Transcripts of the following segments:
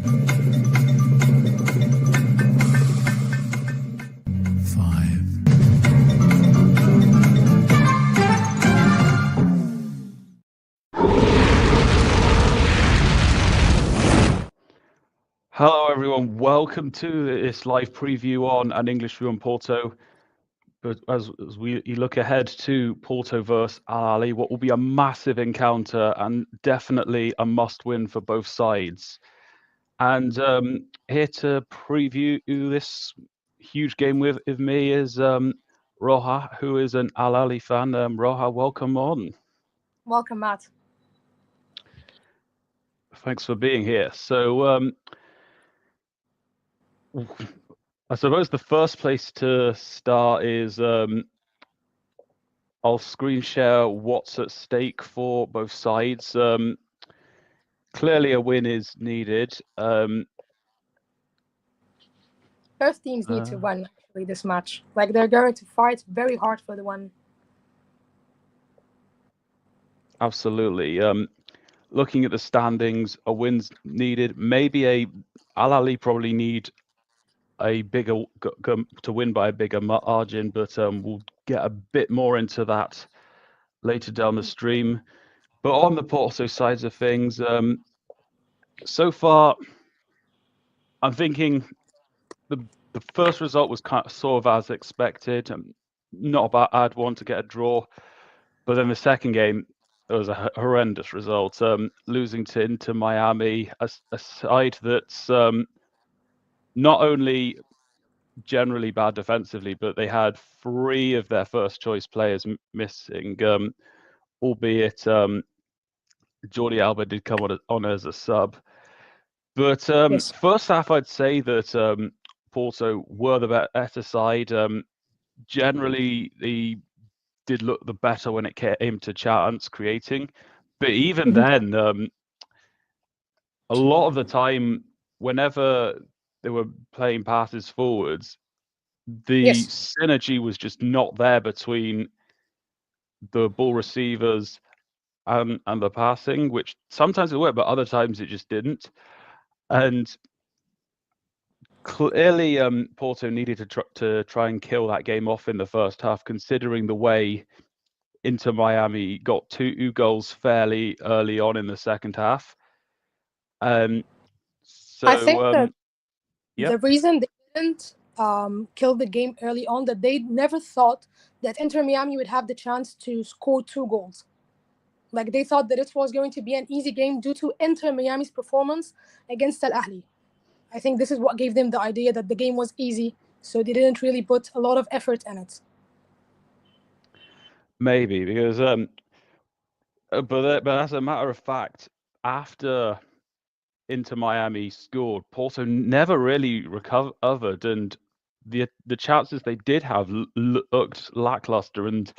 Hello everyone, welcome to this live preview on An English View on Porto. But as we look ahead to Porto versus Ahly, what will be a massive encounter and definitely a must-win for both sides. And here to preview this huge game with me is Roja, who is an Ahly fan. Roja, welcome on. Welcome, Matt. Thanks for being here. So I suppose the first place to start is I'll screen share what's at stake for both sides. Clearly a win is needed. Both teams need to win actually this match. Like, they're going to fight very hard for the win. Absolutely. Looking at the standings, a win's needed. Maybe Ahly probably need a bigger to win by a bigger margin, but we'll get a bit more into that later down the stream. But on the Porto sides of things, so far, I'm thinking the first result was sort of as expected. Not a bad one to get a draw, but then the second game, it was a horrendous result. Losing to Inter Miami, a side that's not only generally bad defensively, but they had 3 of their first choice players missing, albeit Jordi Alba did come on as a sub. But Yes. first half, I'd say that Porto were the better side. Generally, they did look the better when it came to chance creating. But even then, a lot of the time, whenever they were playing passes forwards, the synergy was just not there between the ball receivers and the passing, which sometimes it worked, but other times it just didn't. And clearly, Porto needed to try and kill that game off in the first half, considering the way Inter Miami got 2 goals fairly early on in the second half. I think that the reason they didn't kill the game early on, that they never thought that Inter Miami would have the chance to score 2 goals. Like, they thought that it was going to be an easy game due to Inter Miami's performance against Ahly. I think this is what gave them the idea that the game was easy, so they didn't really put a lot of effort in it. Maybe because, but as a matter of fact, after Inter Miami scored, Porto never really recovered, and the chances they did have looked lackluster, and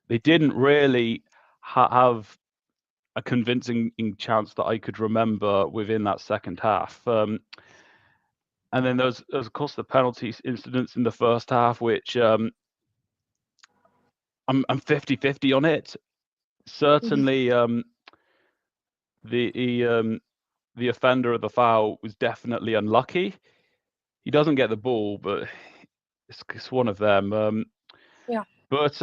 they didn't really have a convincing chance that I could remember within that second half. And then there's of course the penalty incidents in the first half, which I'm 50-50 on it. Certainly, the offender of the foul was definitely unlucky. He doesn't get the ball, but it's one of them. But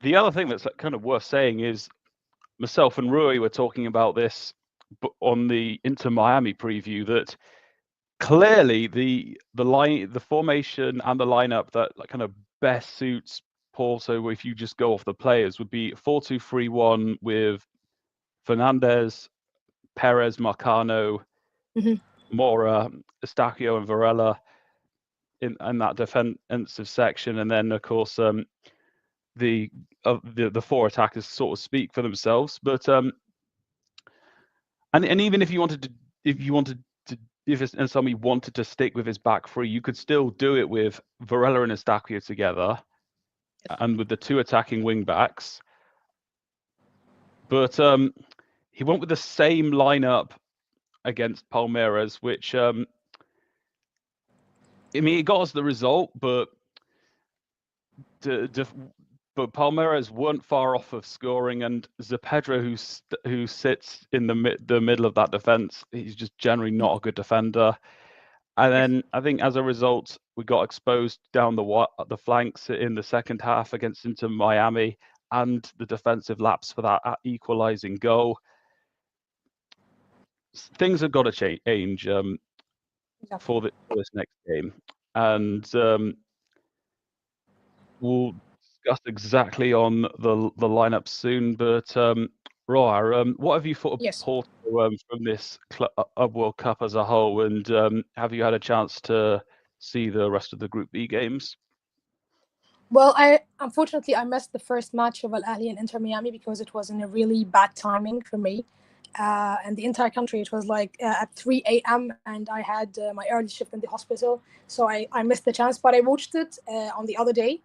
the other thing that's kind of worth saying is, myself and Rui were talking about this on the Inter Miami preview, that clearly the formation and the lineup that kind of best suits Porto, if you just go off the players, would be 4-2-3-1 with Fernandes, Perez, Marcano, Mora, Eustachio, and Varela in that defensive section, and then of course the 4 attackers sort of speak for themselves. But and even if somebody wanted to stick with his back 3, you could still do it with Varela and Eustachio together, and with the 2 attacking wing backs. But he went with the same lineup against Palmeiras, which I mean, it got us the result, but but Palmeiras weren't far off of scoring, and Zepedro, who sits in the middle of that defense, he's just generally not a good defender. And then I think as a result, we got exposed down the flanks in the second half against Inter Miami, and the defensive lapse for that equalising goal. Things have got to change for this next game, and we'll discuss exactly on the lineup soon. But Roa, what have you thought of Porto from this World Cup as a whole, and have you had a chance to see the rest of the Group B games? Well, unfortunately I missed the first match of Ahly and Inter Miami because it was in a really bad timing for me. And the entire country, it was like at 3 a.m. and I had my early shift in the hospital, so I missed the chance. But I watched it on the other day,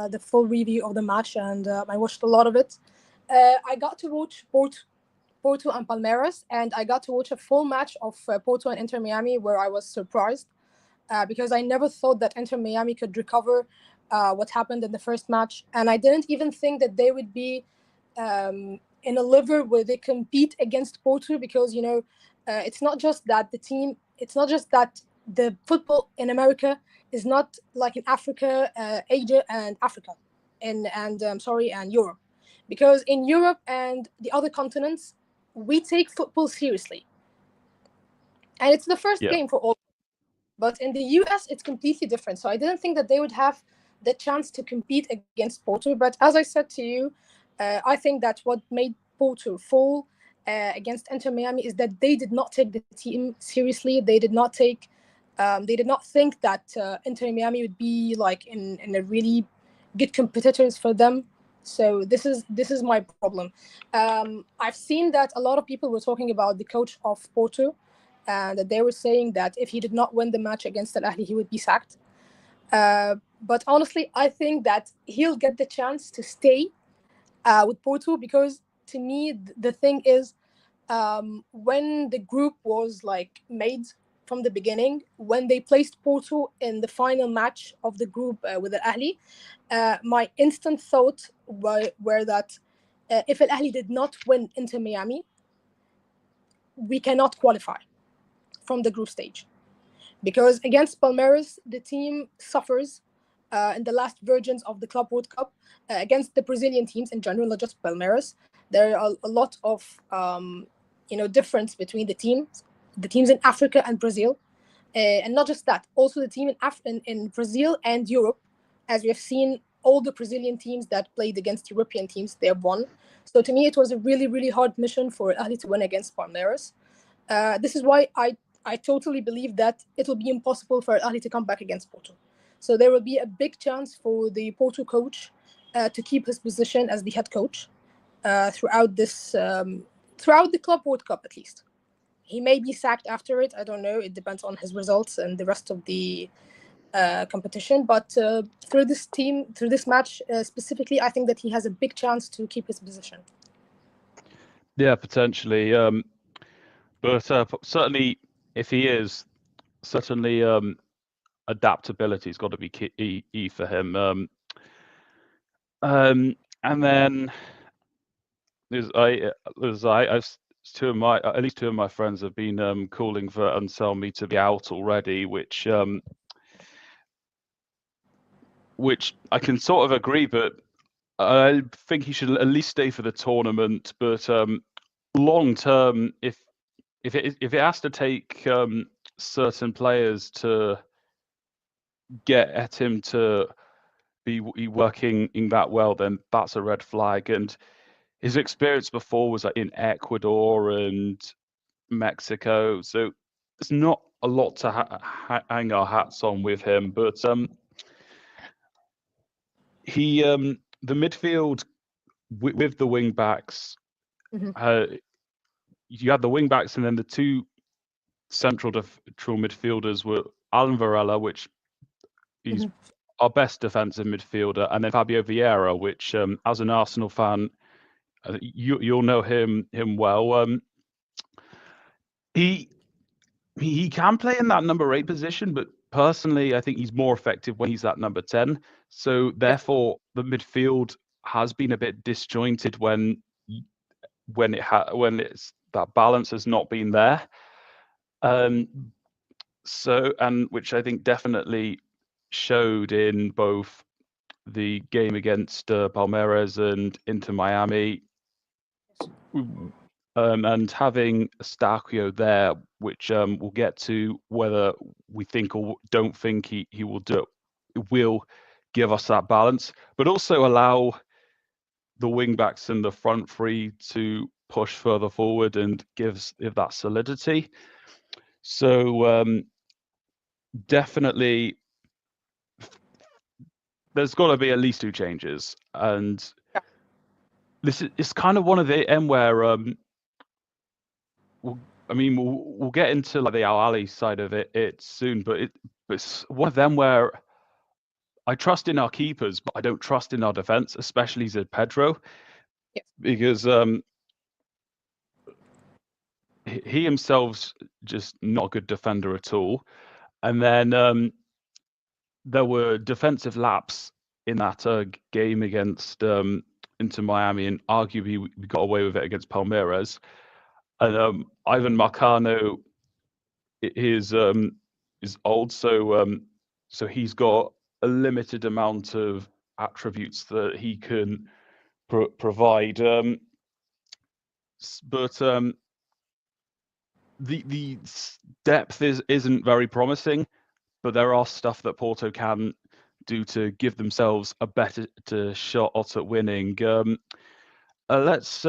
the full review of the match, and I watched a lot of it. I got to watch Porto and Palmeiras, and I got to watch a full match of Porto and Inter Miami, where I was surprised because I never thought that Inter Miami could recover what happened in the first match, and I didn't even think that they would be in a level where they compete against Porto, because it's not just that the football in America is not like in Africa, Asia, and Africa, and Europe, because in Europe and the other continents we take football seriously, and it's the first game for all. But in the US, it's completely different. So I didn't think that they would have the chance to compete against Porto. But as I said to you, I think that what made Porto fall against Inter Miami is that they did not take the team seriously. They did not think that Inter Miami would be like in a really good competitors for them. So this is my problem. I've seen that a lot of people were talking about the coach of Porto, and they were saying that if he did not win the match against Al Ahly, he would be sacked. But honestly, I think that he'll get the chance to stay with Porto, because to me, the thing is, when the group was like made from the beginning, when they placed Porto in the final match of the group with Al Ahly, my instant thought were that if Al Ahly did not win Inter Miami, we cannot qualify from the group stage, because against Palmeiras the team suffers in the last versions of the Club World Cup against the Brazilian teams in general, not just Palmeiras. There are a lot of difference between the teams in Africa and Brazil, and not just that, also the team in Brazil and Europe, as we have seen. All the Brazilian teams that played against European teams, they have won. So to me, it was a really, really hard mission for Ahly to win against Palmeiras. This is why I totally believe that it will be impossible for Ahly to come back against Porto. So there will be a big chance for the Porto coach to keep his position as the head coach throughout the Club World Cup at least. He may be sacked after it. I don't know. It depends on his results and the rest of the competition. But through this match specifically, I think that he has a big chance to keep his position. Yeah, potentially. But certainly, if he is, certainly adaptability has got to be key for him. And then at least two of my friends have been calling for Anselmi to be out already, which I can sort of agree, but I think he should at least stay for the tournament. But long term, if it has to take certain players to get at him to be working in that well, then that's a red flag. And his experience before was like in Ecuador and Mexico, so there's not a lot to hang our hats on with him. But the midfield with the wing backs, you had the wing backs, and then the two central midfielders were Alan Varela, which he's our best defensive midfielder, and then Fabio Vieira, which as an Arsenal fan, you'll know him well. He can play in that number 8 position, but personally, I think he's more effective when he's at number 10. So therefore, the midfield has been a bit disjointed when it's that balance has not been there. Which I think definitely showed in both the game against Palmeiras and Inter Miami. And having Eustáquio there, which we'll get to whether we think or don't think he will do, it will give us that balance, but also allow the wing backs and the front three to push further forward and give that solidity. So definitely there's got to be at least 2 changes, and it's kind of one of the end where we'll get into like the Ahly side of it soon, but it's one of them where I trust in our keepers, but I don't trust in our defense, especially Zed Pedro, because he himself's just not a good defender at all. And then there were defensive laps in that game against Inter Miami, and arguably we got away with it against Palmeiras. And Ivan Marcano is old, so he's got a limited amount of attributes that he can provide. But the depth isn't very promising. But there are stuff that Porto can do to give themselves a better shot at winning. Let's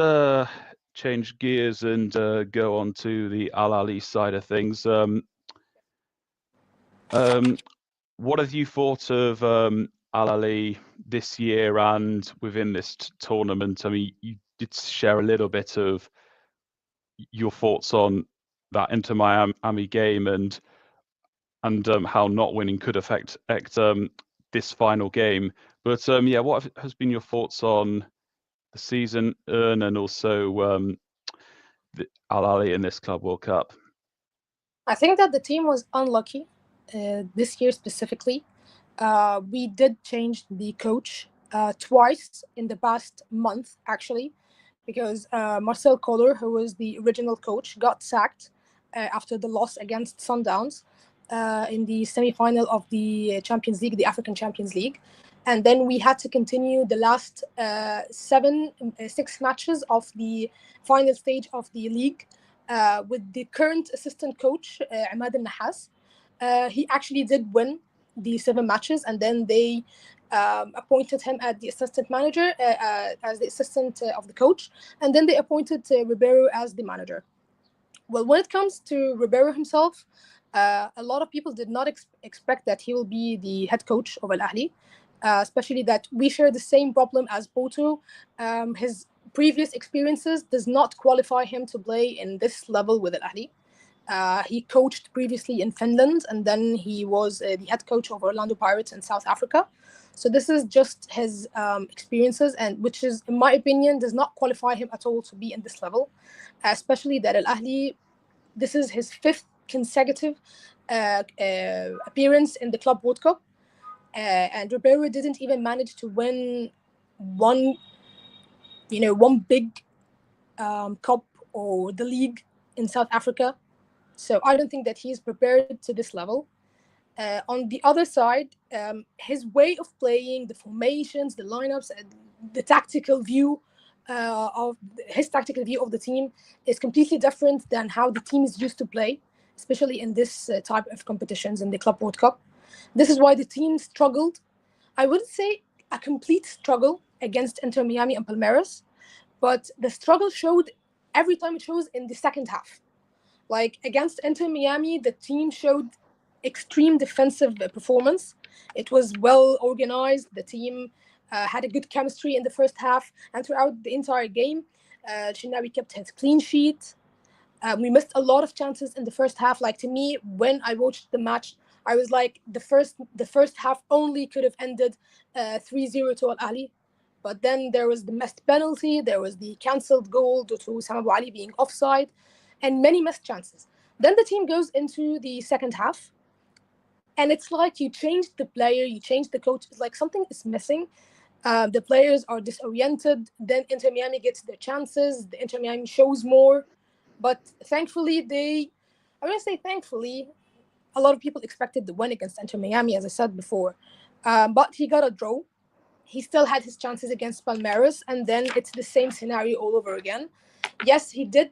change gears and go on to the Ahly side of things. What have you thought of Ahly this year and within this tournament? I mean, you did share a little bit of your thoughts on that Inter Miami game and how not winning could affect this final game. But what has been your thoughts on the season and also the Ahly in this Club World Cup? I think that the team was unlucky this year specifically. We did change the coach twice in the past month, actually, because Marcel Koller, who was the original coach, got sacked after the loss against Sundowns in the semi-final of the Champions League, the African Champions League. And then we had to continue the last 6 matches of the final stage of the league with the current assistant coach, Ahmad al-Nahas. He actually did win the 7 matches, and then they appointed him as the assistant manager, as the assistant of the coach, and then they appointed Ribeiro as the manager. Well, when it comes to Ribeiro himself, a lot of people did not expect that he will be the head coach of Al-Ahly, especially that we share the same problem as Porto. His previous experiences does not qualify him to play in this level with Al-Ahly. He coached previously in Finland, and then he was the head coach of Orlando Pirates in South Africa. So this is just his experiences, and which is, in my opinion, does not qualify him at all to be in this level, especially that Al-Ahly, this is his 5th consecutive appearance in the Club World Cup, and Ribeiro didn't even manage to win one big cup or the league in South Africa. So I don't think that he's prepared to this level. On the other side, his way of playing, the formations, the lineups, the tactical view of the team is completely different than how the team is used to play, especially in this type of competitions in the Club World Cup. This is why the team struggled. I wouldn't say a complete struggle against Inter Miami and Palmeiras, but the struggle showed every time it shows in the second half. Like against Inter Miami, the team showed extreme defensive performance. It was well organized. The team had a good chemistry in the first half, and throughout the entire game, Shinawi kept his clean sheet. We missed a lot of chances in the first half. Like, to me, when I watched the match, I was like, the first half only could have ended 3-0 to Al-Ahly. But then there was the missed penalty, there was the cancelled goal due to Sam Abu Ali being offside, and many missed chances. Then the team goes into the second half. And it's like you changed the player, you changed the coach. It's like something is missing. The players are disoriented. Then Inter Miami gets their chances. The Inter Miami shows more. But thankfully, I want to say thankfully, a lot of people expected the win against Inter Miami, as I said before. But he got a draw. He still had his chances against Palmeiras, and then it's the same scenario all over again. Yes, he did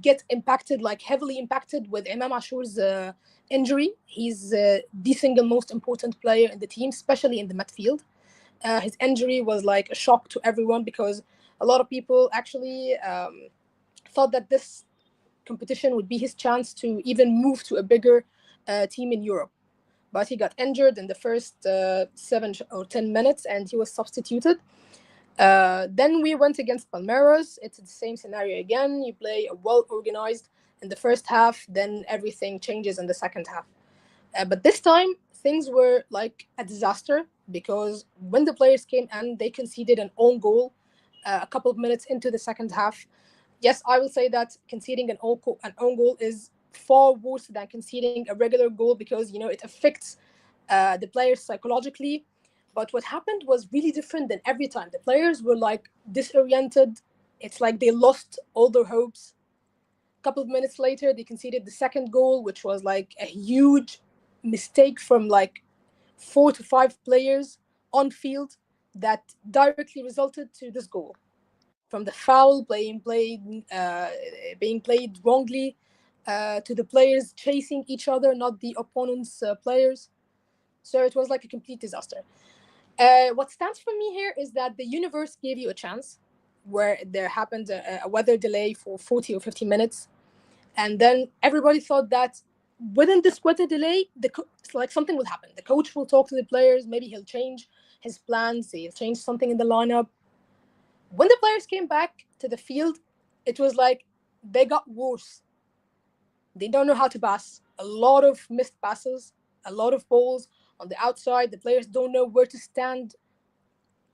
get impacted, like heavily impacted with Imam Ashur's injury. He's the single most important player in the team, especially in the midfield. His injury was like a shock to everyone because a lot of people actually thought that this competition would be his chance to even move to a bigger team in Europe. But he got injured in the first 7 or 10 minutes and he was substituted. Then we went against Palmeiras. It's the same scenario again. You play a well-organized in the first half, then everything changes in the second half. But this time, things were like a disaster because when the players came in, they conceded an own goal a couple of minutes into the second half. Yes, I will say that conceding an own goal is far worse than conceding a regular goal because, it affects the players psychologically. But what happened was really different than every time. The players were like disoriented. It's like they lost all their hopes. A couple of minutes later, they conceded the second goal, which was like a huge mistake from like 4 to 5 players on field that directly resulted to this goal from the foul being played wrongly to the players chasing each other, not the opponent's players. So it was like a complete disaster. What stands for me here is that the universe gave you a chance where there happened a weather delay for 40 or 50 minutes. And then everybody thought that within this weather delay, it's like something will happen. The coach will talk to the players. Maybe he'll change his plans. He'll change something in the lineup. When the players came back to the field, it was like they got worse. They don't know how to pass. A lot of missed passes, a lot of balls on the outside. The players don't know where to stand.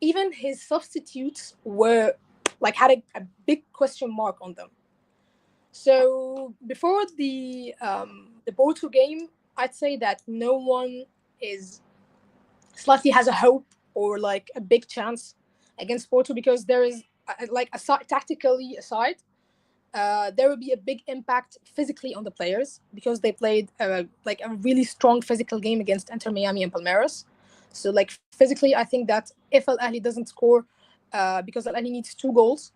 Even his substitutes were like had a big question mark on them. So before the Porto game, I'd say that no one is slightly has a hope or like a big chance against Porto because there is like tactically aside, there will be a big impact physically on the players because they played like a really strong physical game against Inter Miami and Palmeiras. So like physically, I think that if Al Ahly doesn't score, because Al Ahly needs 2 goals,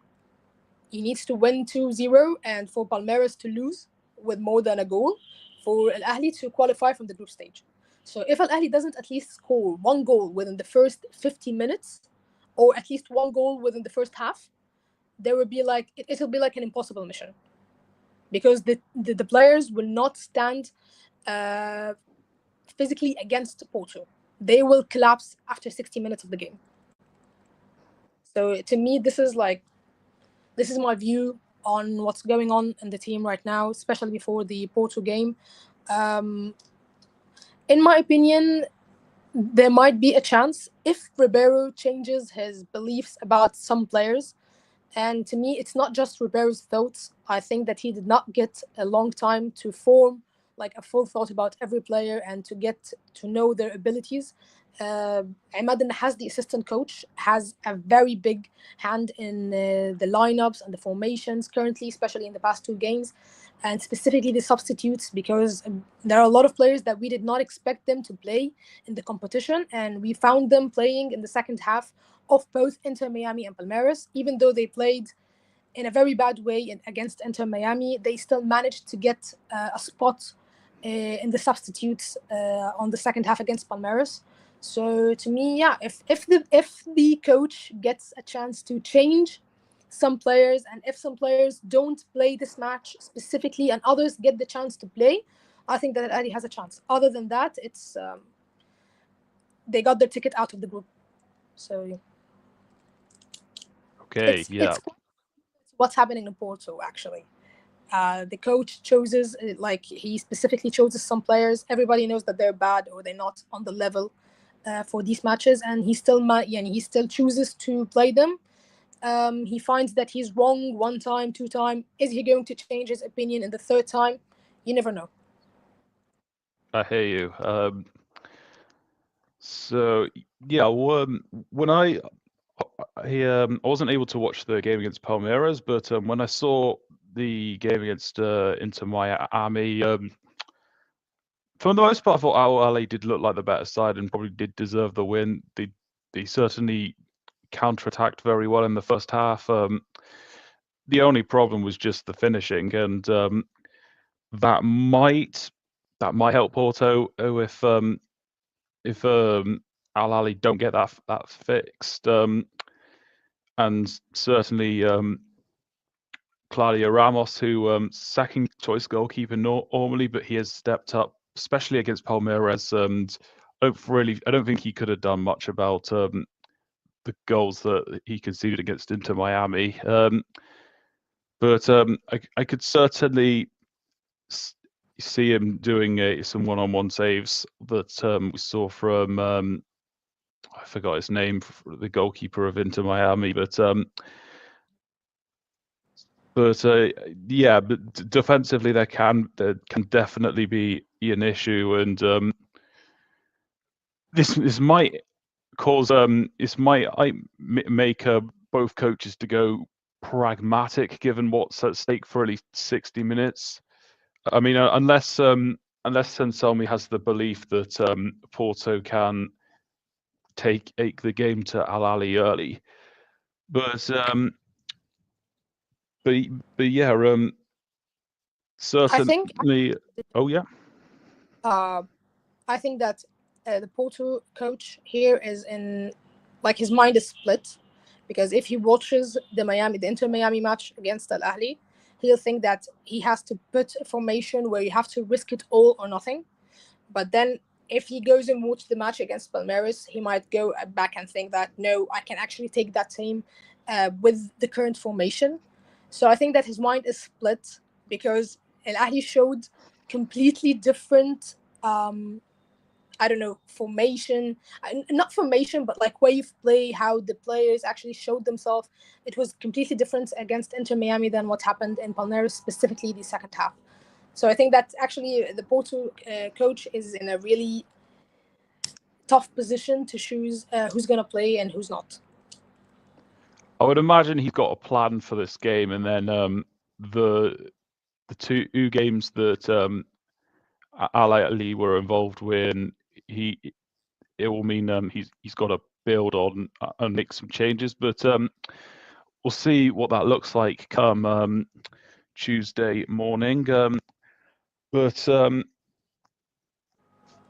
he needs to win 2-0 and for Palmeiras to lose with more than a goal for Al Ahly to qualify from the group stage. So if Al Ahly doesn't at least score 1 goal within the first 50 minutes, or at least 1 goal within the first half, there will be like it'll be like an impossible mission because the players will not stand physically against Porto. They will collapse after 60 minutes of the game. So to me, this is my view on what's going on in the team right now, especially before the Porto game. In my opinion, there might be a chance if Ribeiro changes his beliefs about some players. And to me, it's not just Ribeiro's thoughts. I think that he did not get a long time to form like a full thought about every player and to get to know their abilities. Ahmad Nahas, the assistant coach, has a very big hand in the lineups and the formations currently, especially in the past 2 games, and specifically the substitutes, because there are a lot of players that we did not expect them to play in the competition, and we found them playing in the second half of both Inter Miami and Palmeiras. Even though they played in a very bad way against Inter Miami, they still managed to get a spot in the substitutes on the second half against Palmeiras. So to me, yeah, if the coach gets a chance to change some players, and if some players don't play this match specifically and others get the chance to play, I think that Ahly has a chance. Other than that, it's they got their ticket out of the group. So okay, yeah. it's what's happening in Porto actually. The coach chooses, like he specifically chooses some players. Everybody knows that they're bad or they're not on the level for these matches, and he still chooses to play them. He finds that he's wrong 1 time, 2 time. Is he going to change his opinion in the 3rd time? You never know. I hear you. So yeah, when I wasn't able to watch the game against Palmeiras, but when I saw the game against Inter Miami, for the most part, I thought Ahly did look like the better side and probably did deserve the win. They certainly counterattacked very well in the first half. The only problem was just the finishing, and that might help Porto if Al Ahly don't get that fixed. And certainly Claudio Ramos, who second choice goalkeeper normally, but he has stepped up, especially against Palmeiras, and I don't think he could have done much about the goals that he conceded against Inter Miami. But I could certainly see him doing some one-on-one saves that we saw from I forgot his name, the goalkeeper of Inter Miami, but yeah, but defensively there can definitely be an issue, and this might cause make both coaches to go pragmatic, given what's at stake for at least 60 minutes. I mean, unless Senselmi has the belief that Porto can take the game to Al Ahly early, but yeah, certainly. Oh yeah. I think that the Porto coach here is his mind is split, because if he watches the Inter Miami match against Al Ahly, he'll think that he has to put a formation where you have to risk it all or nothing. But then if he goes and watches the match against Palmeiras, he might go back and think that, no, I can actually take that team with the current formation. So I think that his mind is split, because Al Ahly showed completely different formation, not formation, but like way of play, how the players actually showed themselves. It was completely different against Inter Miami than what happened in Palmeiras, specifically the second half. So I think that actually the Porto coach is in a really tough position to choose who's going to play and who's not. I would imagine he's got a plan for this game, and then the two games that Al Ahly were involved with, it will mean he's got to build on and make some changes. But we'll see what that looks like come Tuesday morning. But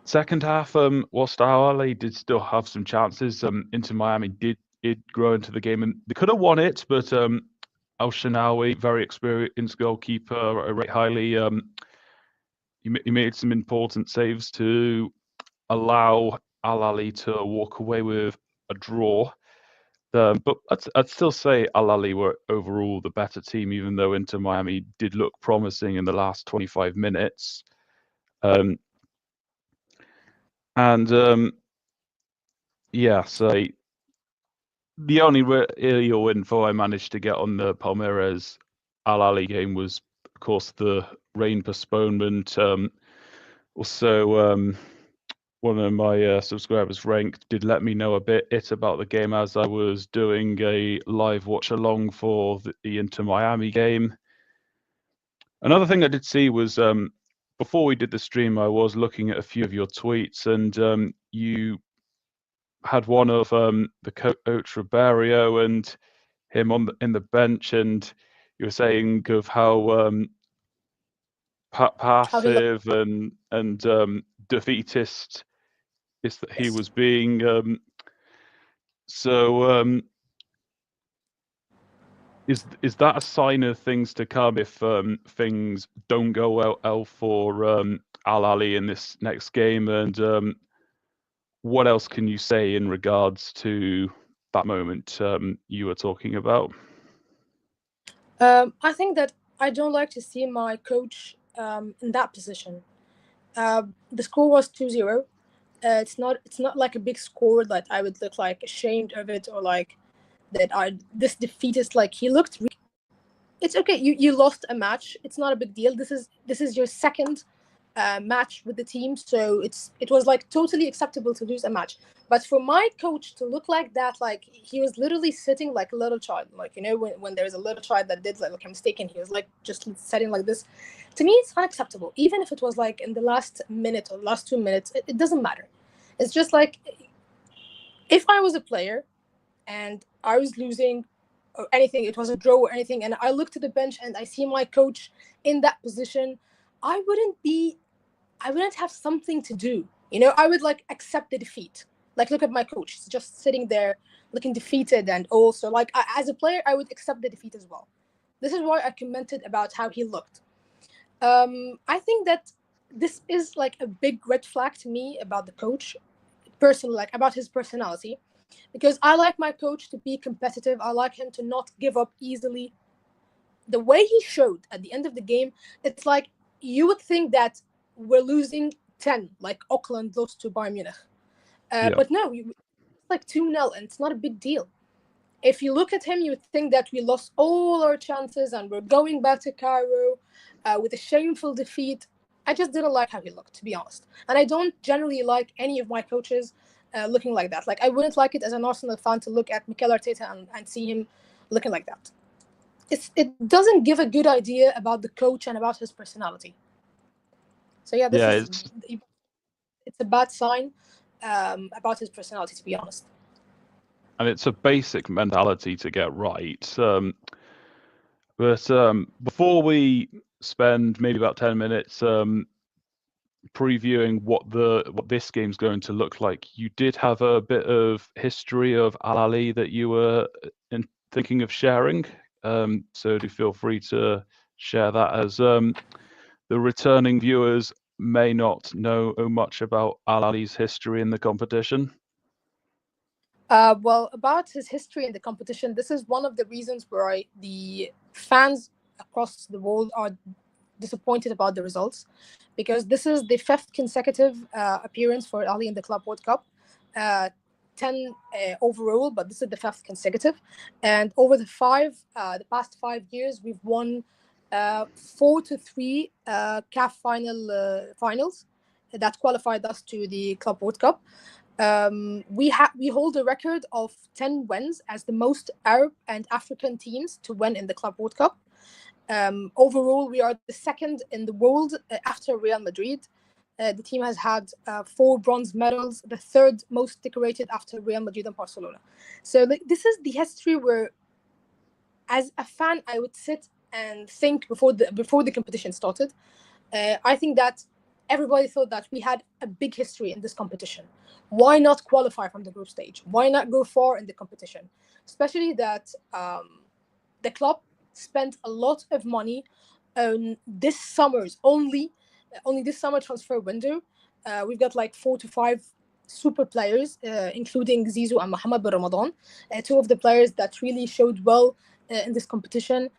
second half, whilst Al Ahly did still have some chances, Inter Miami did grow into the game, and they could have won it, but Al Shanawi, very experienced goalkeeper, I rate highly. He made some important saves to allow Al Ahly to walk away with a draw. But I'd still say Al Ahly were overall the better team, even though Inter Miami did look promising in the last 25 minutes. Yeah, so the only real info I managed to get on the Palmeiras Al Ahly game was, of course, the rain postponement. Also, one of my subscribers, Ranked, did let me know a bit about the game as I was doing a live watch along for the Inter Miami game. Another thing I did see was before we did the stream, I was looking at a few of your tweets, and you had one of the coach Ribeiro and him in the bench, and you were saying of how passive and defeatist is that he was being. Is that a sign of things to come if things don't go well for Al Ahly in this next game? And what else can you say in regards to that moment you were talking about? I think that I don't like to see my coach in that position. The score was 2-0. It's not like a big score that I would look like ashamed of it, or like that this defeatist. Like, he looked. It's okay. You lost a match. It's not a big deal. This is your second match with the team, so it was like totally acceptable to lose a match. But for my coach to look like that, like he was literally sitting like a little child, like when there's a little child that did like a mistake and he was like just sitting like this. To me, it's unacceptable. Even if it was like in the last minute or last 2 minutes, it doesn't matter. It's just like if I was a player and I was losing or anything, it was a draw or anything, and I look to the bench and I see my coach in that position, I wouldn't have something to do. I would like accept the defeat. Like, look at my coach. He's just sitting there looking defeated. And also, like, as a player, I would accept the defeat as well. This is why I commented about how he looked. I think that this is like a big red flag to me about the coach, personally, like about his personality. Because I like my coach to be competitive. I like him to not give up easily. The way he showed at the end of the game, it's like you would think that we're losing 10, like Auckland lost to Bayern Munich. But no, it's like 2-0, and it's not a big deal. If you look at him, you would think that we lost all our chances and we're going back to Cairo with a shameful defeat. I just didn't like how he looked, to be honest. And I don't generally like any of my coaches looking like that. Like, I wouldn't like it as an Arsenal fan to look at Mikel Arteta and see him looking like that. It doesn't give a good idea about the coach and about his personality. So yeah, it's a bad sign about his personality, to be honest. And it's a basic mentality to get right. But before we spend maybe about 10 minutes previewing what this game's going to look like, you did have a bit of history of Ahly that you were thinking of sharing. So do feel free to share that, as the returning viewers may not know much about Ahly's history in the competition. Well, about his history in the competition, this is one of the reasons why the fans across the world are disappointed about the results, because this is the 5th consecutive appearance for Ahly in the Club World Cup. 10 overall, but this is the 5th consecutive. And over the past 5 years, we've won 4-3 CAF finals that qualified us to the Club World Cup. We hold a record of 10 wins as the most Arab and African teams to win in the Club World Cup. Overall, we are the 2nd in the world after Real Madrid. The team has had 4 bronze medals, the 3rd most decorated after Real Madrid and Barcelona. So this is the history where, as a fan, I would sit and think before the competition started. I think that everybody thought that we had a big history in this competition. Why not qualify from the group stage? Why not go far in the competition? Especially that the club spent a lot of money on this summer's only this summer transfer window. We've got like 4 to 5 super players, including Zizou and Mohamed Ben Ramadan, 2 of the players that really showed well in this competition.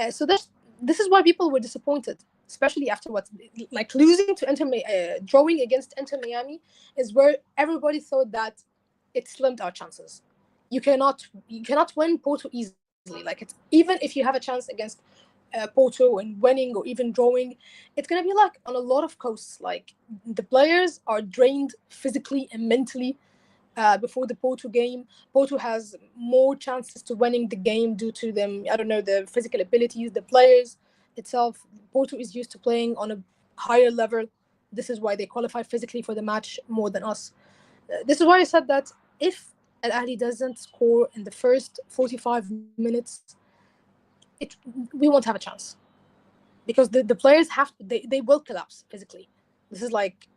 So this is why people were disappointed, especially after like losing to drawing against Inter Miami is where everybody thought that it slimmed our chances. You cannot win Porto easily. Like, even if you have a chance against Porto and winning or even drawing, it's gonna be like on a lot of coasts. Like, the players are drained physically and mentally before the Porto game. Porto has more chances to winning the game due to them, I don't know, the physical abilities, the players itself. Porto is used to playing on a higher level. This is why they qualify physically for the match more than us. This is why I said that if Al Ahly doesn't score in the first 45 minutes, we won't have a chance, because the players they will collapse physically. This is like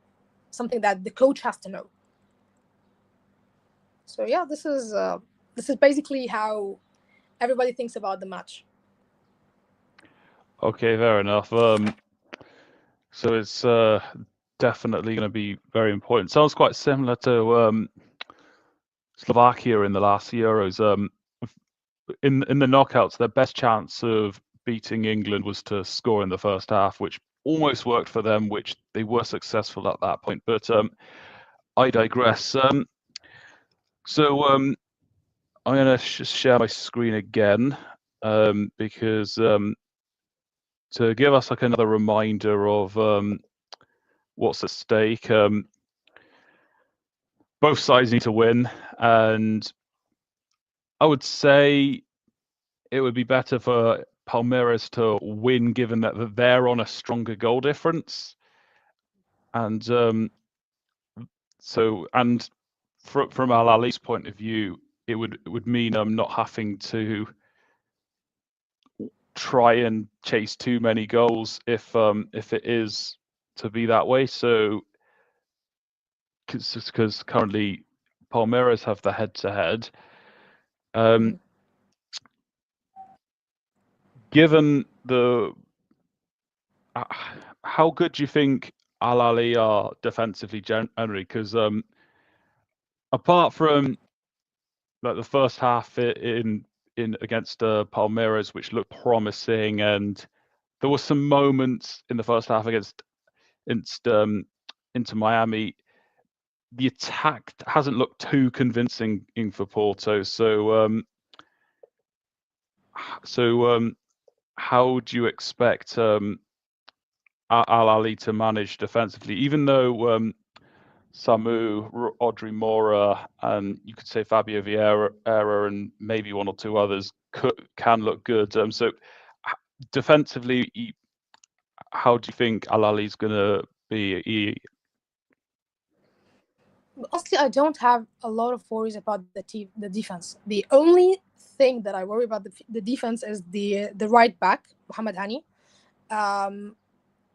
something that the coach has to know. So yeah, this is basically how everybody thinks about the match. Okay, fair enough. So it's definitely going to be very important. Sounds quite similar to Slovakia in the last Euros. In the knockouts, their best chance of beating England was to score in the first half, which almost worked for them, which they were successful at that point. But I digress. So I'm going to just share my screen again because to give us like another reminder of what's at stake. Both sides need to win, and I would say it would be better for Palmeiras to win, given that they're on a stronger goal difference, and from Al Ahly's point of view, it would mean not having to try and chase too many goals if it is to be that way. So because currently Palmeiras have the head-to-head. Given the how good do you think Al Ahly are defensively generally? Because apart from like the first half in against Palmeiras, which looked promising, and there were some moments in the first half against Inter Miami. The attack hasn't looked too convincing for Porto. So how do you expect Al Ahly to manage defensively, even though Samu, Audrey Mora, and you could say Fabio Vieira and maybe one or two others can look good. So defensively, how do you think Al Ahly's going to be? Honestly, I don't have a lot of worries about the defense. The only thing that I worry about the defense is the right back, Mohamed Hani.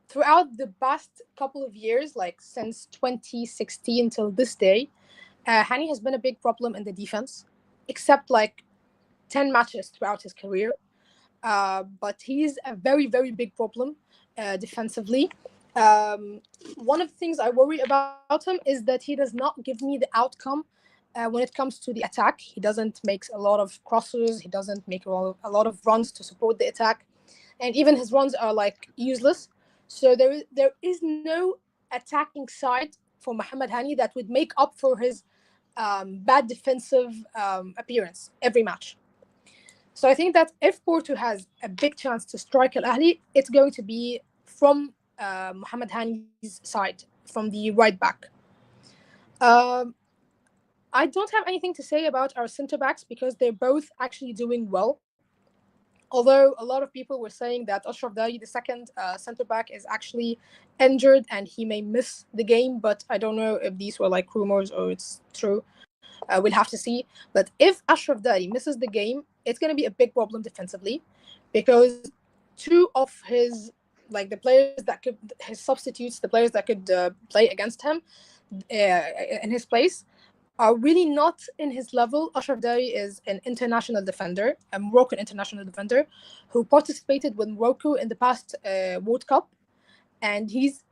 Throughout the past couple of years, like since 2016 till this day, Hani has been a big problem in the defense, except like 10 matches throughout his career. But he's a very, very big problem defensively. One of the things I worry about him is that he does not give me the outcome when it comes to the attack. He doesn't make a lot of crosses. He doesn't make a lot of runs to support the attack. And even his runs are like useless. So there is no attacking side for Mohamed Hani that would make up for his bad defensive appearance every match. So I think that if Porto has a big chance to strike Al Ahly, it's going to be from Mohamed Hani's side, from the right back. I don't have anything to say about our center backs because they're both actually doing well. Although a lot of people were saying that Ashraf Dari, the second center back, is actually injured and he may miss the game, but I don't know if these were like rumors or it's true. We'll have to see. But if Ashraf Dari misses the game, it's going to be a big problem defensively, because two of his the players that could his substitutes, the players that could play against him in his place, are really not in his level. Ashraf Dari is an international defender, a Moroccan international defender, who participated with Morocco in the past World Cup, and he's,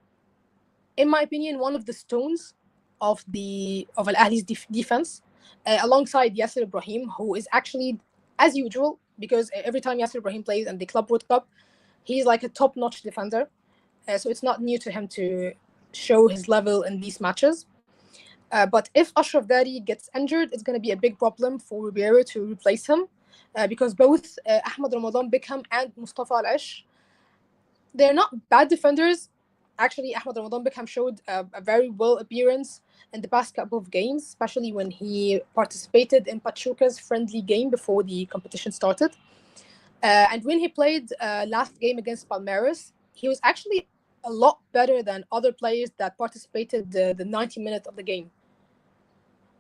in my opinion, one of the stones of Al Ahly's defense, alongside Yasser Ibrahim, who is actually, as usual, because every time Yasser Ibrahim plays in the Club World Cup, he's like a top-notch defender. So it's not new to him to show his level in these matches. But if Ashraf Dari gets injured, it's going to be a big problem for Ribeiro to replace him, because both Ahmed Ramadan Beckham and Mustafa Al-Aish, they're not bad defenders. Actually, Ahmed Ramadan Beckham showed a very well appearance in the past couple of games, especially when he participated in Pachuca's friendly game before the competition started. And when he played last game against Palmeiras, he was actually a lot better than other players that participated the 90 minutes of the game.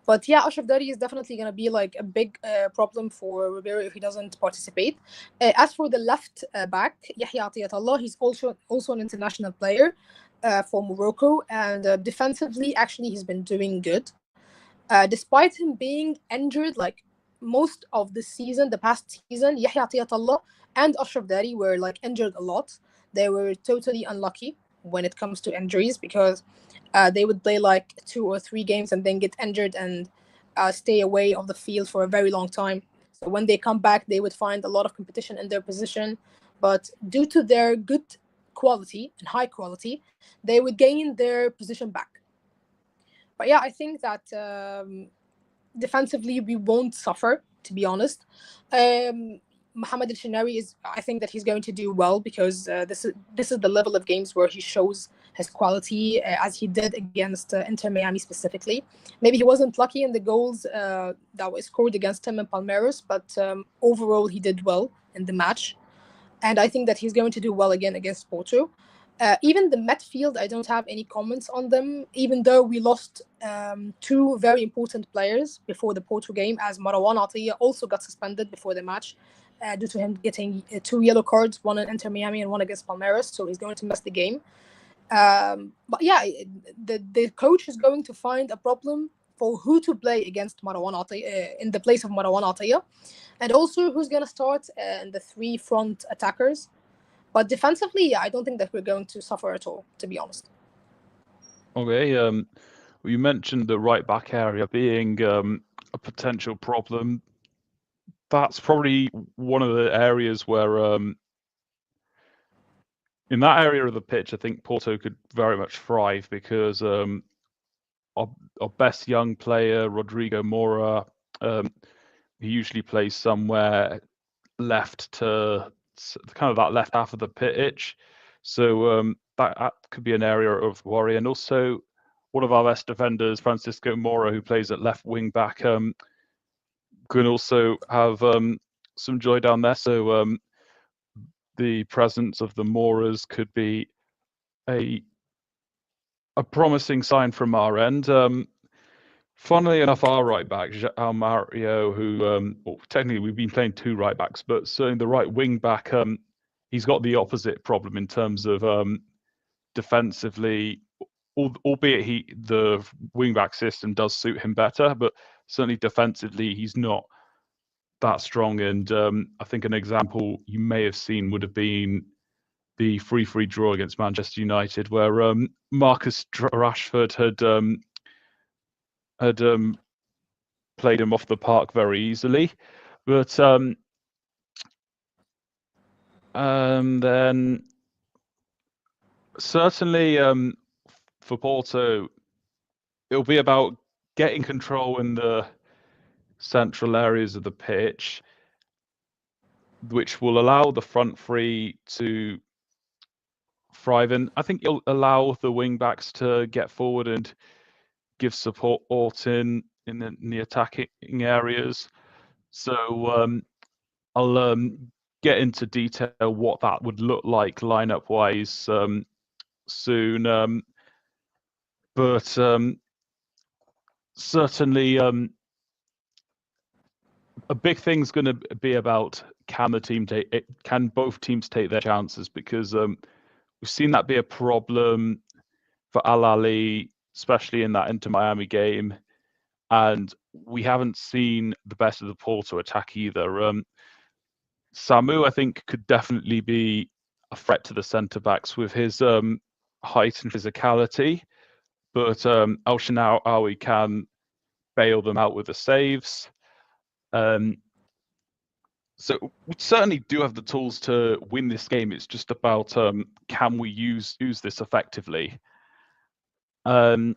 But yeah, Ashraf Dari is definitely going to be like a big problem for Ribeiro if he doesn't participate. As for the left back, Yahya Atiyatullah, he's also an international player for Morocco, and defensively, actually, he's been doing good. Despite him being injured, like most of the season, the past season, Yahya Atiyatullah and Ashraf Dari were like injured a lot. They were totally unlucky when it comes to injuries, because they would play like 2 or 3 games and then get injured and stay away of the field for a very long time. So when they come back, they would find a lot of competition in their position. But due to their good quality and high quality, they would gain their position back. But yeah, I think that defensively we won't suffer, to be honest. Mohamed El Shennawi I think that he's going to do well, because this is the level of games where he shows his quality as he did against Inter Miami specifically. Maybe he wasn't lucky in the goals that were scored against him in Palmeiras, but overall he did well in the match. And I think that he's going to do well again against Porto. Even the midfield, I don't have any comments on them, even though we lost two very important players before the Porto game, as Marwan Atiyah also got suspended before the match due to him getting two yellow cards, one in Inter Miami and one against Palmeiras, so he's going to miss the game. But yeah, the coach is going to find a problem for who to play against Marwan Atiyah, in the place of Marwan Atiyah, and also who's going to start in the three front attackers. But defensively, yeah, I don't think that we're going to suffer at all, to be honest. Okay, you mentioned the right back area being a potential problem. That's probably one of the areas where, in that area of the pitch, I think Porto could very much thrive because our best young player, Rodrigo Moura, he usually plays somewhere left to kind of that left half of the pitch. So that could be an area of worry. And also one of our best defenders, Francisco Moura, who plays at left wing back, can also have some joy down there. So the presence of the Mouras could be a promising sign from our end. Funnily enough, our right back, João Mario, who well, technically we've been playing two right backs, but certainly the right wing back, he's got the opposite problem in terms of defensively, albeit the wing back system does suit him better, but certainly defensively he's not that strong. And I think an example you may have seen would have been the 3-3 draw against Manchester United, where Marcus Rashford had played him off the park very easily. But then certainly for Porto, it'll be about getting control in the central areas of the pitch, which will allow the front three to thrive. And I think it'll allow the wing backs to get forward and give support in the attacking areas. So I'll get into detail what that would look like lineup wise soon. But certainly a big thing's going to be about can both teams take their chances, because we've seen that be a problem for Ahly, especially in that Inter Miami game, and we haven't seen the best of the Porto attack either. Samu, I think, could definitely be a threat to the centre backs with his height and physicality, but El Shaarawy can bail them out with the saves. So we certainly do have the tools to win this game. It's just about can we use this effectively. I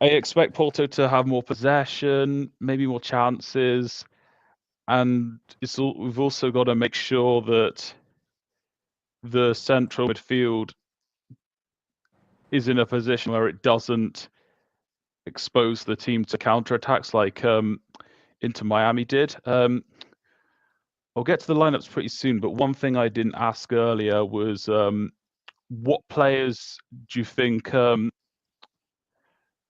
expect Porto to have more possession, maybe more chances, and we've also got to make sure that the central midfield is in a position where it doesn't expose the team to counterattacks like Inter Miami did. I'll get to the lineups pretty soon, but one thing I didn't ask earlier was what players do you think the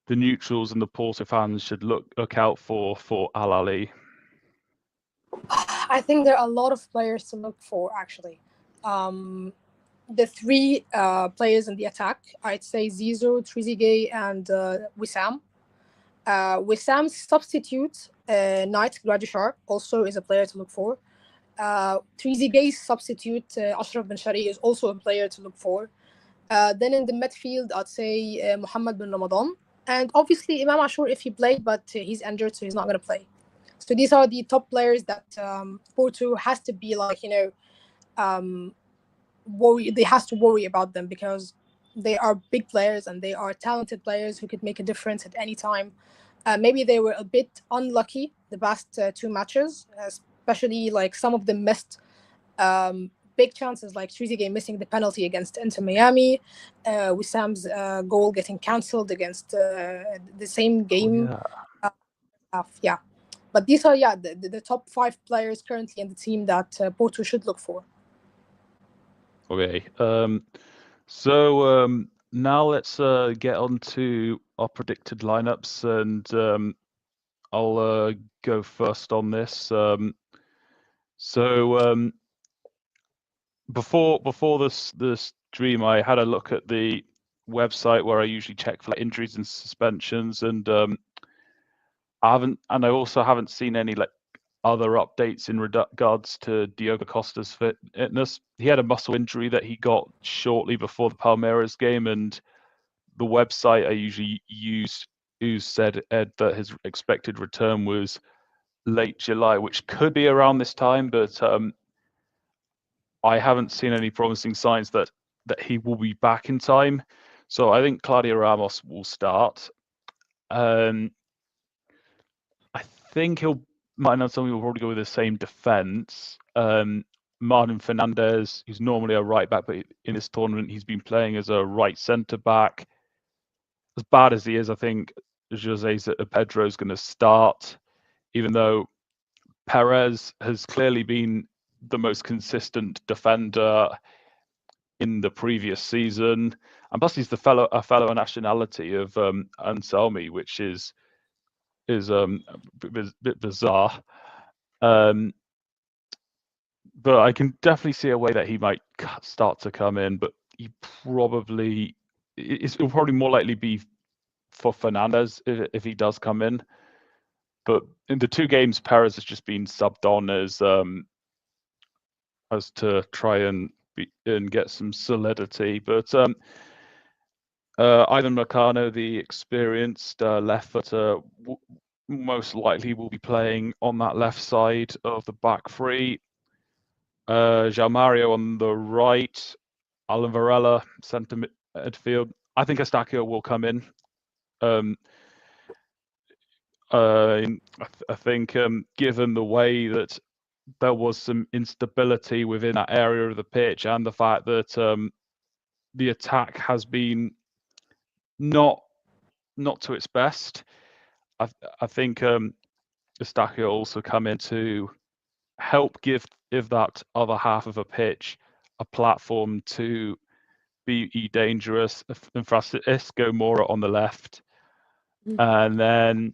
neutrals and the Porto fans should look out for Ahly? I think there are a lot of players to look for, actually. The three players in the attack, I'd say Zizou, Trezeguet, and Wissam. Wissam's substitute, Knight Gradishar, also is a player to look for. Trezeguet's substitute, Ashraf Ben Shari, is also a player to look for. Then in the midfield, I'd say Mohammed bin Ramadan. And obviously Imam Ashur, if he played, but he's injured, so he's not going to play. So these are the top players that Porto has to be like, worry. They has to worry about them because they are big players and they are talented players who could make a difference at any time. Maybe they were a bit unlucky the past two matches, especially like some of them missed big chances, like Trezeguet missing the penalty against Inter Miami, Wissam's goal getting cancelled against the same game. Yeah. But these are the top 5 players currently in the team that Porto should look for. Okay. So now let's get on to our predicted lineups, and I'll go first on this. Before this stream, I had a look at the website where I usually check for injuries and suspensions, and I also haven't seen any other updates in regards to Diogo Costa's fitness. He had a muscle injury that he got shortly before the Palmeiras game, and the website I usually use said that his expected return was late July, which could be around this time, but I haven't seen any promising signs that he will be back in time. So I think Claudio Ramos will start. I think Martin will probably go with the same defense. Martin Fernandez, who's normally a right back, but in this tournament he's been playing as a right centre back. As bad as he is, I think Jose Pedro is going to start, even though Perez has clearly been the most consistent defender in the previous season, and plus he's a fellow nationality of Anselmi, which is a bit bizarre. But I can definitely see a way that he might start to come in, but it'll probably more likely be for Fernandez if he does come in. But in the 2 games, Perez has just been subbed on as to try and get some solidity. But Ivan Marcano, the experienced left footer, most likely will be playing on that left side of the back 3. João Mario on the right, Alan Varela centre midfield. I think Eustáquio will come in. I think given the way that there was some instability within that area of the pitch, and the fact that the attack has been not to its best, I think Eustáquio will also come in to help give that other half of a pitch a platform to be dangerous. And Francisco Moura on the left, and then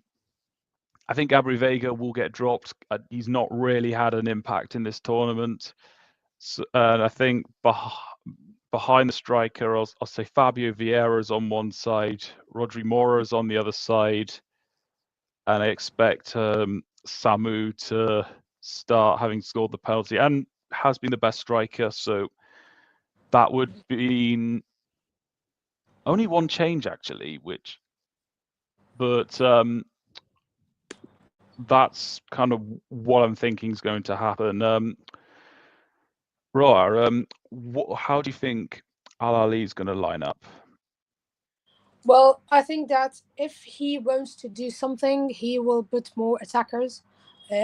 I think Gabri Veiga will get dropped. He's not really had an impact in this tournament, and I think behind the striker, I'll say Fabio Vieira's on one side, Rodri Mora's on the other side, and I expect Samu to start, having scored the penalty and has been the best striker. So that would be only one change actually, but that's kind of what I'm thinking is going to happen. Roa, how do you think Ahly is going to line up? Well, I think that if he wants to do something, he will put more attackers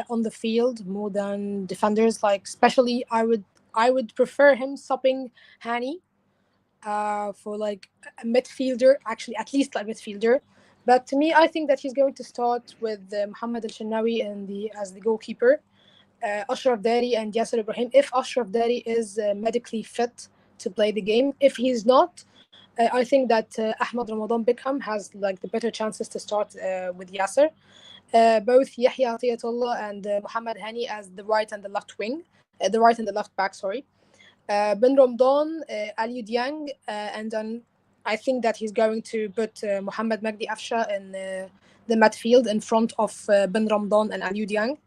on the field more than defenders. Like, especially, I would prefer him stopping Hani for like a midfielder, actually at least like midfielder. But to me, I think that he's going to start with Mohamed El Shenawi as the goalkeeper, Ashraf Dari and Yasser Ibrahim. If Ashraf Dari is medically fit to play the game, if he's not, I think that Ahmad Ramadan Beckham has like the better chances to start with Yasser. Both Yahya Atiyatullah and Mohamed Hani as the right and the left wing, the right and the left back, sorry. Ben Ramadan, Aliou Dieng, and then I think that he's going to put Mohamed Magdi Afsha in the midfield in front of Ben Ramadan and Aliou Dieng,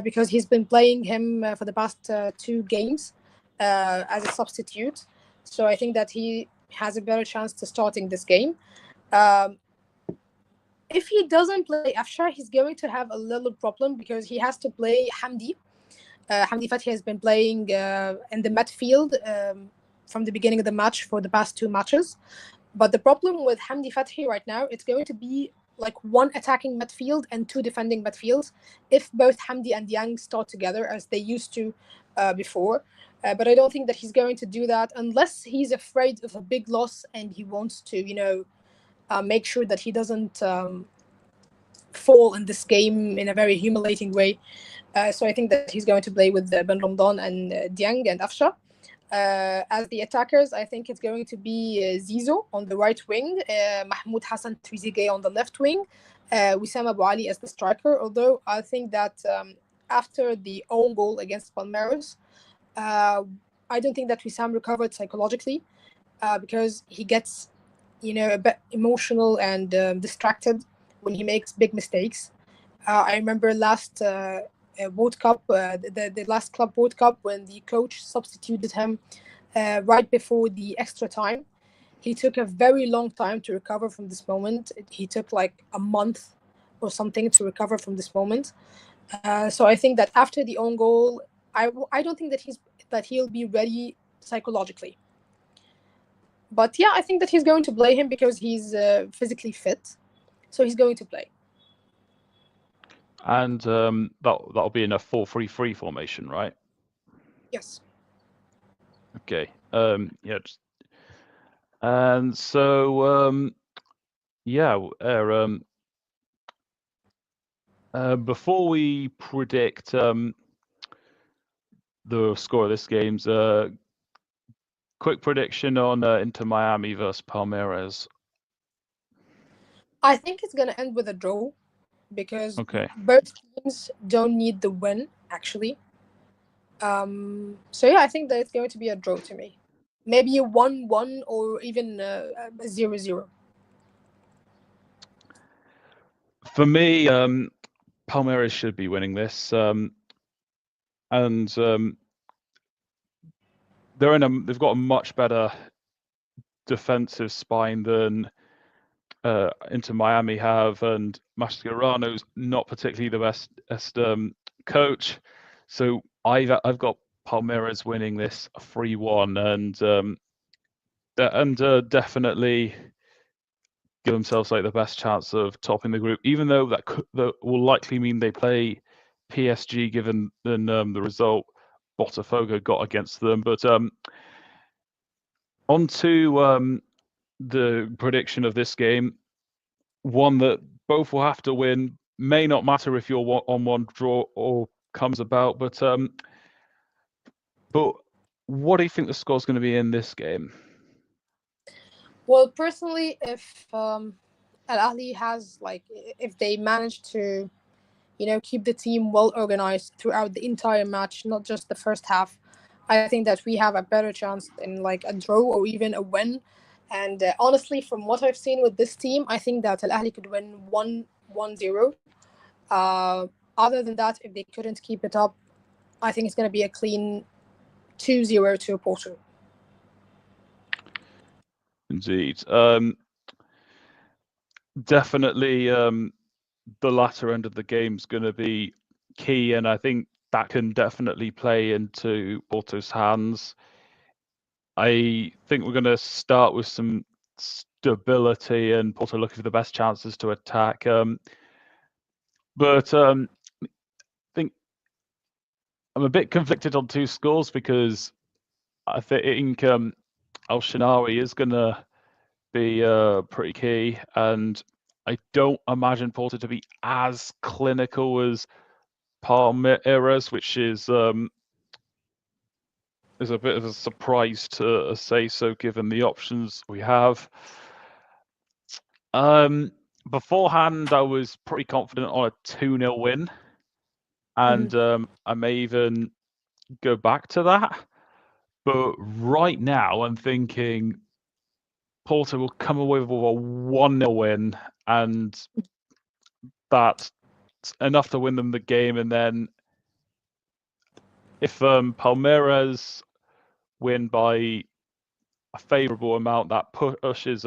because he's been playing him for the past 2 games as a substitute. So I think that he has a better chance to starting this game. If he doesn't play Afshar, he's going to have a little problem because he has to play Hamdi. Hamdi Fathi has been playing in the midfield from the beginning of the match for the past 2 matches. But the problem with Hamdi Fathi right now, it's going to be like one attacking midfield and two defending midfields if both Hamdi and Yang start together as they used to before. But I don't think that he's going to do that unless he's afraid of a big loss and he wants to, make sure that he doesn't fall in this game in a very humiliating way. So I think that he's going to play with Ben Ramadan and Dieng and Afsha. As the attackers, I think it's going to be Zizou on the right wing, Mahmoud Hassan Trezeguet on the left wing, Wissam Abu Ali as the striker. Although I think that after the own goal against Palmeiras, I don't think that Wissam recovered psychologically because he gets, a bit emotional and distracted when he makes big mistakes. I remember last World Cup, the last Club World Cup, when the coach substituted him right before the extra time. He took a very long time to recover from this moment. He took like a month or something to recover from this moment. So I think that after the own goal, I don't think that he'll be ready psychologically. But yeah, I think that he's going to play him because he's physically fit. So he's going to play. And that'll be in a 4-3-3 formation, right? Yes. Okay. Yeah. And so before we predict the score of this game's quick prediction on Inter Miami versus Palmeiras. I think it's going to end with a draw because both teams don't need the win, actually. So yeah, I think that it's going to be a draw to me. Maybe a 1-1 or even a 0-0. For me, Palmeiras should be winning this. And they've got a much better defensive spine than Inter Miami have, and Mascherano's not particularly the best coach. So I've got Palmeiras winning this 3-1 and definitely give themselves like the best chance of topping the group, even though that will likely mean they play PSG given the result Botafogo got against them. But on to the prediction of this game, one that both will have to win. May not matter if you're on one draw or comes about, but what do you think the score's going to be in this game? Well, personally, if Al Ahly has if they manage to, keep the team well organized throughout the entire match, not just the first half, I think that we have a better chance in a draw or even a win. And honestly, from what I've seen with this team, I think that Al Ahly could win 1-0. Other than that, if they couldn't keep it up, I think it's going to be a clean 2-0 to Porto. Indeed. Definitely the latter end of the game is going to be key, and I think that can definitely play into Porto's hands. I think we're going to start with some stability and Porto looking for the best chances to attack. But I think I'm a bit conflicted on two scores because I think Al Shinawi is going to be pretty key, and I don't imagine Porto to be as clinical as Palmeiras, which is a bit of a surprise to say so, given the options we have. Beforehand, I was pretty confident on a 2-0 win, and I may even go back to that. But right now, I'm thinking Porto will come away with a 1-0 win, and that's enough to win them the game. And then if Palmeiras win by a favourable amount, that pushes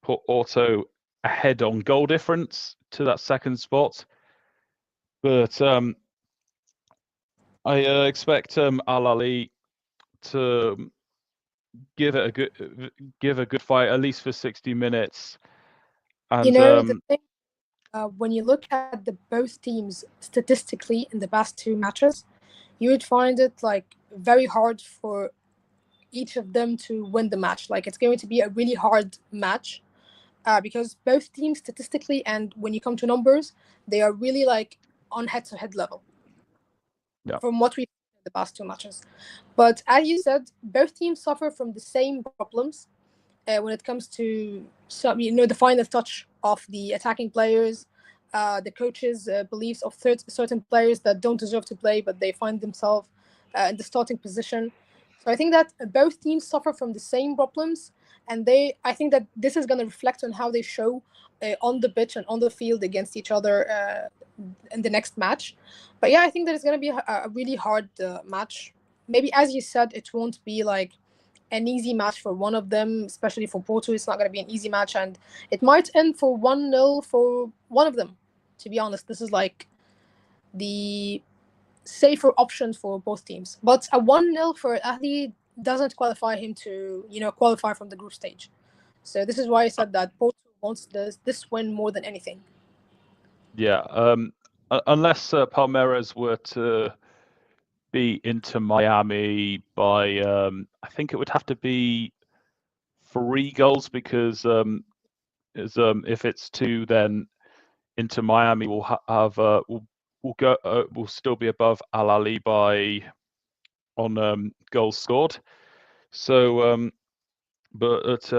Porto ahead on goal difference to that second spot. But I expect Al Ahly to give a good fight, at least for 60 minutes. And the thing, when you look at the both teams statistically in the past two matches, you would find it like very hard for each of them to win the match. Like it's going to be a really hard match because both teams statistically and when you come to numbers, they are really like on head-to-head level. Yeah. From what we've seen in the past two matches. But as you said, both teams suffer from the same problems when it comes to the final touch of the attacking players, the coaches' beliefs of certain players that don't deserve to play, but they find themselves in the starting position. So I think that both teams suffer from the same problems, and I think that this is going to reflect on how they show on the pitch and on the field against each other in the next match. But yeah, I think that it's going to be a really hard match. Maybe, as you said, it won't be like an easy match for one of them, especially for Porto. It's not going to be an easy match, and it might end for 1-0 for one of them. To be honest, this is like the safer option for both teams. But a 1-0 for Ahly doesn't qualify him to, qualify from the group stage. So this is why I said that Porto wants this win more than anything. Yeah. Unless Palmeiras were to be into Miami by, I think it would have to be 3 goals because if it's 2, then into Miami will have will still be above Ahly by on goals scored. So, but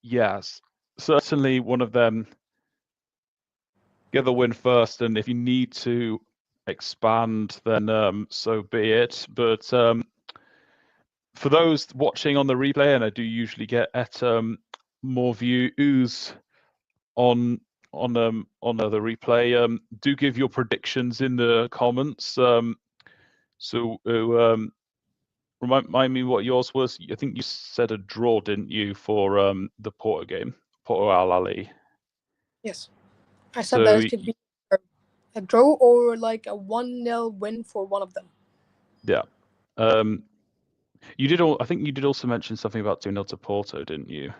yes, certainly one of them get the win first, and if you need to expand, then so be it. But for those watching on the replay, and I do usually get at more views on the replay, do give your predictions in the comments. So remind me what yours was. I think you said a draw, didn't you, for the Porto game, Porto Ahly? Yes, I said that it could be a draw or like a 1-0 win for one of them. Yeah. You did I think you did also mention something about 2-0 to Porto, didn't you?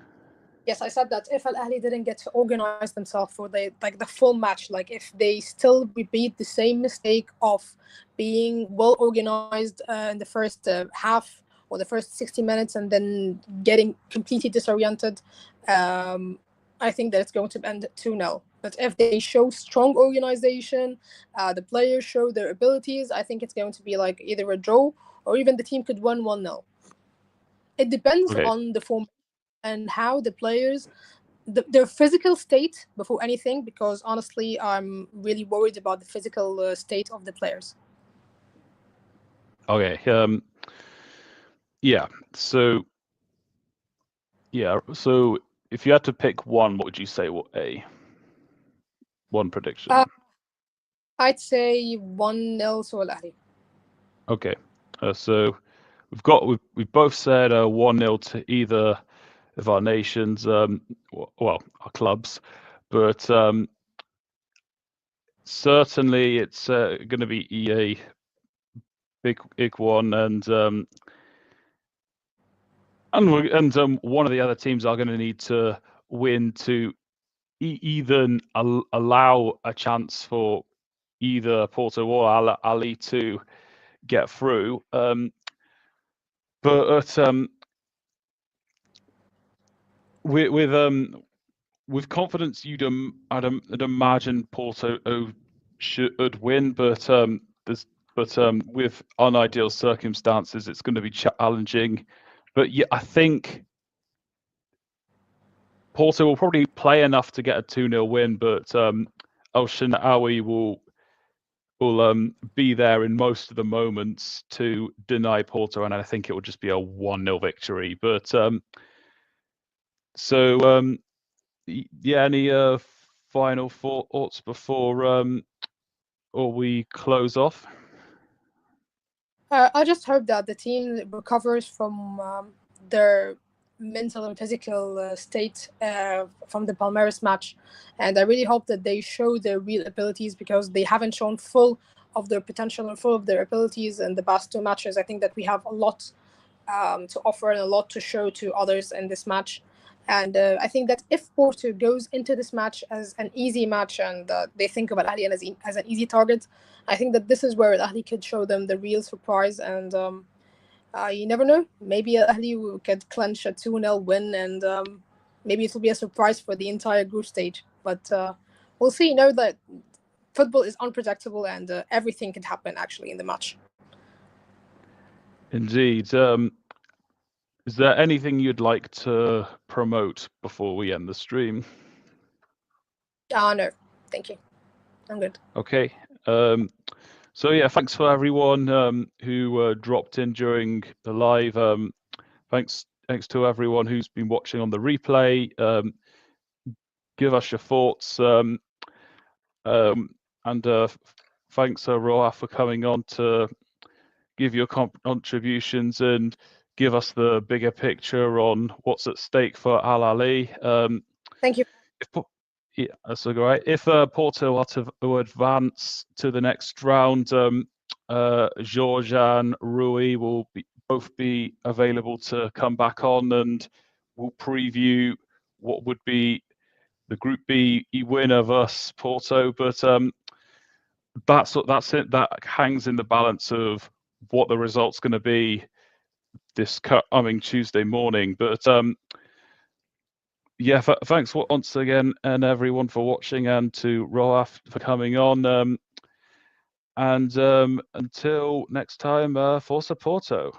Yes, I said that if Al Ahly didn't get to organize themselves for the full match, like if they still repeat the same mistake of being well organized in the first half or the first 60 minutes and then getting completely disoriented, I think that it's going to end 2-0. But if they show strong organization, the players show their abilities, I think it's going to be like either a draw or even the team could win 1-0. It depends on the form and how the players, their physical state before anything, because honestly, I'm really worried about the physical state of the players. Okay. Yeah. So if you had to pick one, what would you say? One prediction? I'd say 1-0 to Al Ahly. Okay. So we've both said 1-0 to either of our nations, our clubs, but certainly it's going to be a big one, and one of the other teams are going to need to win to even allow a chance for either Porto or Ahly to get through. But with confidence, I'd imagine Porto should win, but with unideal circumstances, it's going to be challenging. But yeah, I think Porto will probably play enough to get a 2-0 win, but El Shaarawy will be there in most of the moments to deny Porto, and I think it will just be a 1-0 victory. But any final thoughts before or we close off? I just hope that the team recovers from their mental and physical state from the Palmeiras match, and I really hope that they show their real abilities, because they haven't shown full of their potential and full of their abilities in the past two matches. I think that we have a lot to offer and a lot to show to others in this match. And I think that if Porto goes into this match as an easy match and they think about Ahly as an easy target, I think that this is where Ahly could show them the real surprise. And you never know. Maybe Ahly could clinch a 2-0 win, and maybe it will be a surprise for the entire group stage. But we'll see. You know that football is unpredictable, and everything could happen actually in the match. Indeed. Is there anything you'd like to promote before we end the stream? No, thank you. I'm good. Okay. So yeah, thanks for everyone who dropped in during the live. Thanks to everyone who's been watching on the replay. Give us your thoughts. Thanks, Roa, for coming on to give your contributions and give us the bigger picture on what's at stake for Ahly. Thank you. Yeah, that's all right. If Porto are to advance to the next round, George and Rui will both be available to come back on, and we'll preview what would be the Group B winner versus Porto. But that's it. That hangs in the balance of what the result's going to be this coming Tuesday morning. But yeah, thanks once again, and everyone for watching, and to Roaf for coming on. And until next time, Forza Porto.